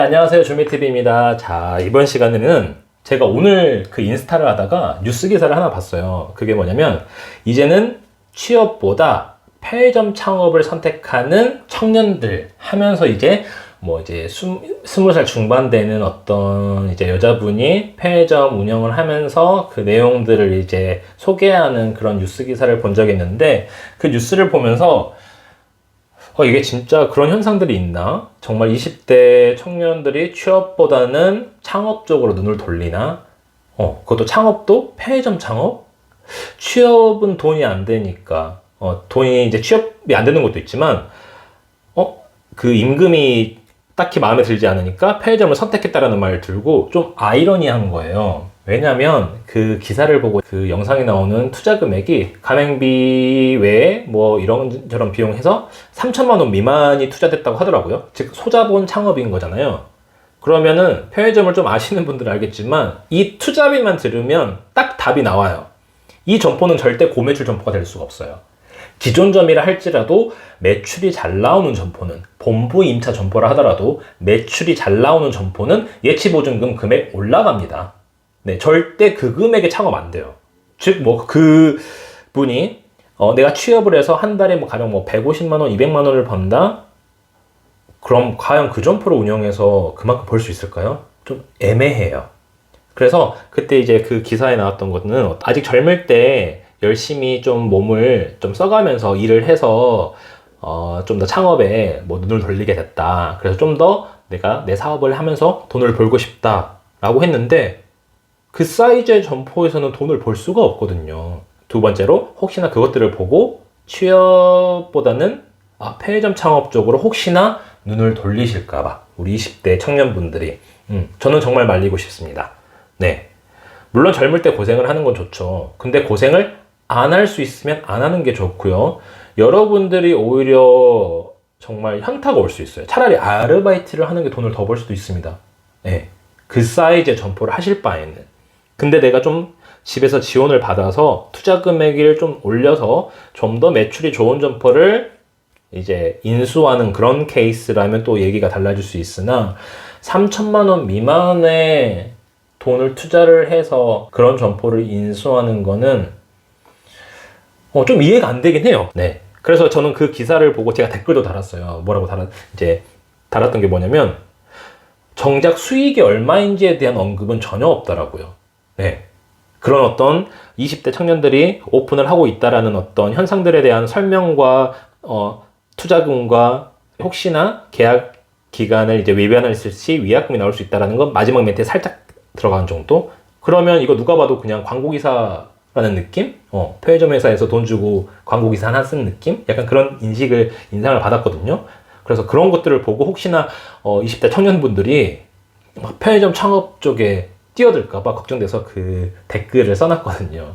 안녕하세요, 주미TV입니다. 자, 이번 시간에는 제가 오늘 그 인스타를 하다가 뉴스 기사를 하나 봤어요. 그게 뭐냐면 이제는 취업보다 편의점 창업을 선택하는 청년들 하면서 이제 스무 살 중반 되는 어떤 이제 여자분이 편의점 운영을 하면서 그 내용들을 이제 소개하는 그런 뉴스 기사를 본 적이 있는데, 그 뉴스를 보면서 이게 진짜 그런 현상들이 있나? 정말 20대 청년들이 취업보다는 창업 쪽으로 눈을 돌리나? 그것도 창업도 편의점 창업? 취업은 돈이 안 되니까, 돈이 이제 취업이 안 되는 것도 있지만, 그 임금이 딱히 마음에 들지 않으니까 편의점을 선택했다라는 말을 들고 좀 아이러니한 거예요. 왜냐면 그 기사를 보고 그 영상에 나오는 투자 금액이 가맹비 외에 뭐 이런저런 비용 해서 3천만 원 미만이 투자됐다고 하더라고요. 즉 소자본 창업인 거잖아요. 그러면은 편의점을 좀 아시는 분들은 알겠지만 이 투자비만 들으면 딱 답이 나와요. 이 점포는 절대 고매출 점포가 될 수가 없어요. 기존점이라 할지라도 매출이 잘 나오는 점포는, 본부 임차 점포라 하더라도 매출이 잘 나오는 점포는 예치보증금 금액 올라갑니다. 네, 절대 그 금액에 창업 안 돼요. 즉, 그 분이, 내가 취업을 해서 한 달에 가령 150만 원, 200만 원을 번다? 그럼 과연 그 점포를 운영해서 그만큼 벌 수 있을까요? 좀 애매해요. 그래서 그때 이제 그 기사에 나왔던 거는 아직 젊을 때 열심히 좀 몸을 좀 써가면서 일을 해서 좀 더 창업에 눈을 돌리게 됐다. 그래서 좀 더 내가 내 사업을 하면서 돈을 벌고 싶다라고 했는데 그 사이즈의 점포에서는 돈을 벌 수가 없거든요. 두 번째로 혹시나 그것들을 보고 취업보다는 편의점 창업 쪽으로 혹시나 눈을 돌리실까봐 우리 20대 청년분들이 저는 정말 말리고 싶습니다. 네, 물론 젊을 때 고생을 하는 건 좋죠. 근데 고생을 안 할 수 있으면 안 하는 게 좋고요. 여러분들이 오히려 정말 현타가 올 수 있어요. 차라리 아르바이트를 하는 게 돈을 더 벌 수도 있습니다. 네, 그 사이즈의 점포를 하실 바에는. 근데 내가 좀 집에서 지원을 받아서 투자 금액을 좀 올려서 좀 더 매출이 좋은 점포를 이제 인수하는 그런 케이스라면 또 얘기가 달라질 수 있으나 3천만 원 미만의 돈을 투자를 해서 그런 점포를 인수하는 거는 좀 이해가 안 되긴 해요. 네. 그래서 저는 그 기사를 보고 제가 댓글도 달았어요. 달았던 게 뭐냐면, 정작 수익이 얼마인지에 대한 언급은 전혀 없더라고요. 네. 그런 어떤 20대 청년들이 오픈을 하고 있다라는 어떤 현상들에 대한 설명과, 투자금과 혹시나 계약 기간을 이제 위반했을 시 위약금이 나올 수 있다라는 건 마지막 멘트에 살짝 들어간 정도? 그러면 이거 누가 봐도 그냥 광고기사라는 느낌? 편의점 회사에서 돈 주고 광고기사 하나 쓴 느낌? 약간 그런 인상을 받았거든요. 그래서 그런 것들을 보고 혹시나 20대 청년분들이 편의점 창업 쪽에 뛰어들까봐 걱정돼서 그 댓글을 써놨거든요.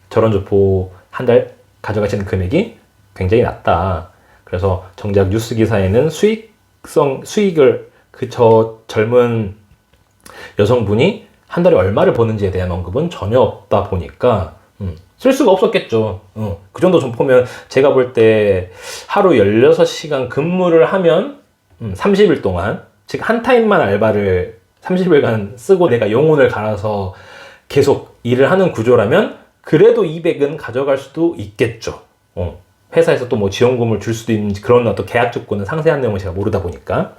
저런 점포 한 달 가져가시는 금액이 굉장히 낮다. 그래서 정작 뉴스 기사에는 수익을 저 젊은 여성분이 한 달에 얼마를 버는지에 대한 언급은 전혀 없다 보니까 쓸 수가 없었겠죠. 그 정도 점포면 제가 볼 때 하루 16시간 근무를 하면 30일 동안, 즉 한 타임만 알바를 30일간 쓰고 내가 영혼을 갈아서 계속 일을 하는 구조라면 그래도 200은 가져갈 수도 있겠죠. 회사에서 또 지원금을 줄 수도 있는 그런 어떤 계약 조건은 상세한 내용을 제가 모르다 보니까.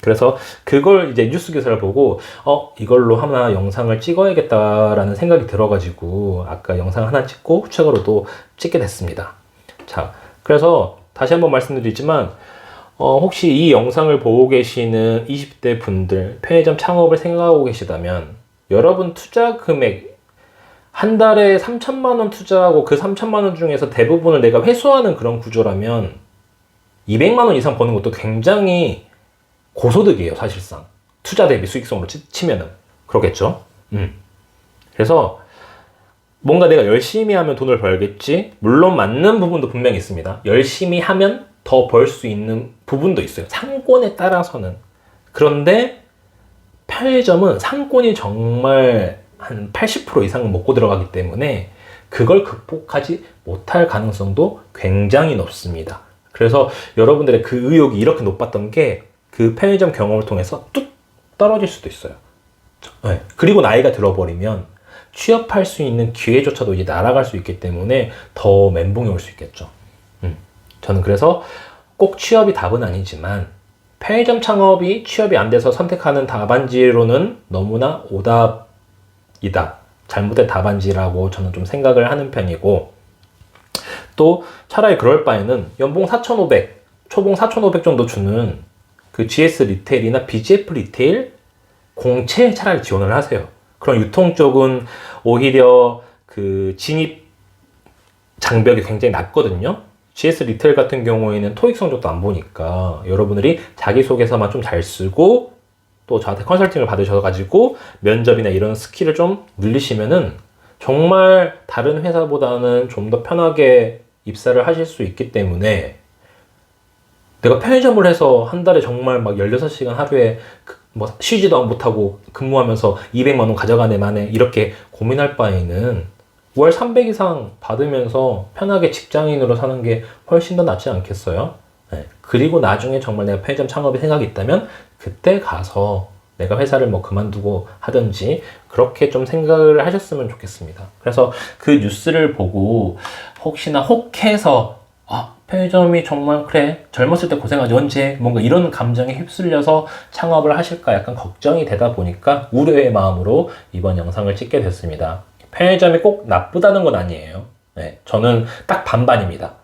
그래서 그걸 이제 뉴스 기사를 보고 이걸로 하나 영상을 찍어야겠다라는 생각이 들어가지고 아까 영상 하나 찍고 추가로도 찍게 됐습니다. 자, 그래서 다시 한번 말씀드리지만 혹시 이 영상을 보고 계시는 20대 분들 편의점 창업을 생각하고 계시다면 여러분 투자 금액 한 달에 3천만 원 투자하고 그 3천만 원 중에서 대부분을 내가 회수하는 그런 구조라면 200만 원 이상 버는 것도 굉장히 고소득이에요, 사실상. 투자 대비 수익성으로 치면은. 그렇겠죠? 그래서 뭔가 내가 열심히 하면 돈을 벌겠지? 물론 맞는 부분도 분명히 있습니다. 열심히 하면 더 벌 수 있는 부분도 있어요. 상권에 따라서는. 그런데 편의점은 상권이 정말 한 80% 이상은 먹고 들어가기 때문에 그걸 극복하지 못할 가능성도 굉장히 높습니다. 그래서 여러분들의 그 의욕이 이렇게 높았던 게 그 편의점 경험을 통해서 뚝 떨어질 수도 있어요. 네. 그리고 나이가 들어버리면 취업할 수 있는 기회조차도 이제 날아갈 수 있기 때문에 더 멘붕이 올 수 있겠죠. 저는 그래서 꼭 취업이 답은 아니지만 편의점 창업이 취업이 안 돼서 선택하는 답안지로는 너무나 오답이다. 잘못된 답안지라고 저는 좀 생각을 하는 편이고, 또 차라리 그럴 바에는 연봉 4,500, 초봉 4,500 정도 주는 그 GS 리테일이나 BGF 리테일 공채에 차라리 지원을 하세요. 그런 유통 쪽은 오히려 그 진입 장벽이 굉장히 낮거든요. GS 리테일 같은 경우에는 토익 성적도 안 보니까 여러분들이 자기소개서만 좀 잘 쓰고 또 저한테 컨설팅을 받으셔가지고 면접이나 이런 스킬을 좀 늘리시면은 정말 다른 회사보다는 좀 더 편하게 입사를 하실 수 있기 때문에, 내가 편의점을 해서 한 달에 정말 막 16시간 하루에 뭐 쉬지도 못하고 근무하면서 200만 원 가져가네 마네 이렇게 고민할 바에는 월 300 이상 받으면서 편하게 직장인으로 사는 게 훨씬 더 낫지 않겠어요? 네. 그리고 나중에 정말 내가 편의점 창업에 생각이 있다면 그때 가서 내가 회사를 뭐 그만두고 하든지 그렇게 좀 생각을 하셨으면 좋겠습니다. 그래서 그 뉴스를 보고 혹시나 혹해서 편의점이 정말 그래 젊었을 때 고생하지 언제 뭔가 이런 감정에 휩쓸려서 창업을 하실까 약간 걱정이 되다 보니까 우려의 마음으로 이번 영상을 찍게 됐습니다. 편의점이 꼭 나쁘다는 건 아니에요. 네, 저는 딱 반반입니다.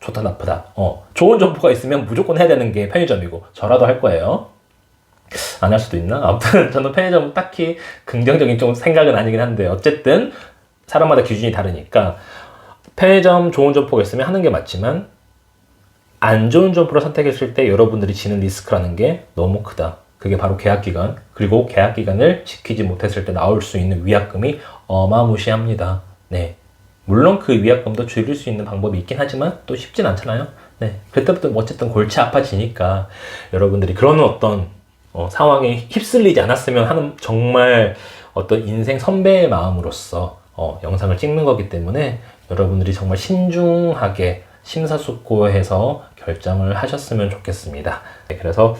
좋다 나쁘다. 좋은 점포가 있으면 무조건 해야 되는 게 편의점이고 저라도 할 거예요. 안 할 수도 있나? 아무튼 저는 편의점 딱히 긍정적인 좀 생각은 아니긴 한데 어쨌든 사람마다 기준이 다르니까 편의점 좋은 점포가 있으면 하는 게 맞지만 안 좋은 점포를 선택했을 때 여러분들이 지는 리스크라는 게 너무 크다. 그게 바로 계약기간, 그리고 계약기간을 지키지 못했을 때 나올 수 있는 위약금이 어마무시합니다. 네. 물론 그 위약금도 줄일 수 있는 방법이 있긴 하지만 또 쉽진 않잖아요. 네. 그때부터 어쨌든 골치 아파지니까 여러분들이 그런 어떤 상황에 휩쓸리지 않았으면 하는 정말 어떤 인생 선배의 마음으로서 영상을 찍는 거기 때문에 여러분들이 정말 신중하게 심사숙고해서 결정을 하셨으면 좋겠습니다. 네, 그래서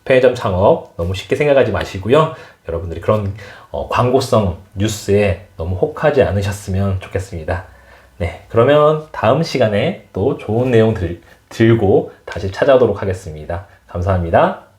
편의점 창업 너무 쉽게 생각하지 마시고요. 여러분들이 그런 광고성 뉴스에 너무 혹하지 않으셨으면 좋겠습니다. 네, 그러면 다음 시간에 또 좋은 내용 들고 다시 찾아오도록 하겠습니다. 감사합니다.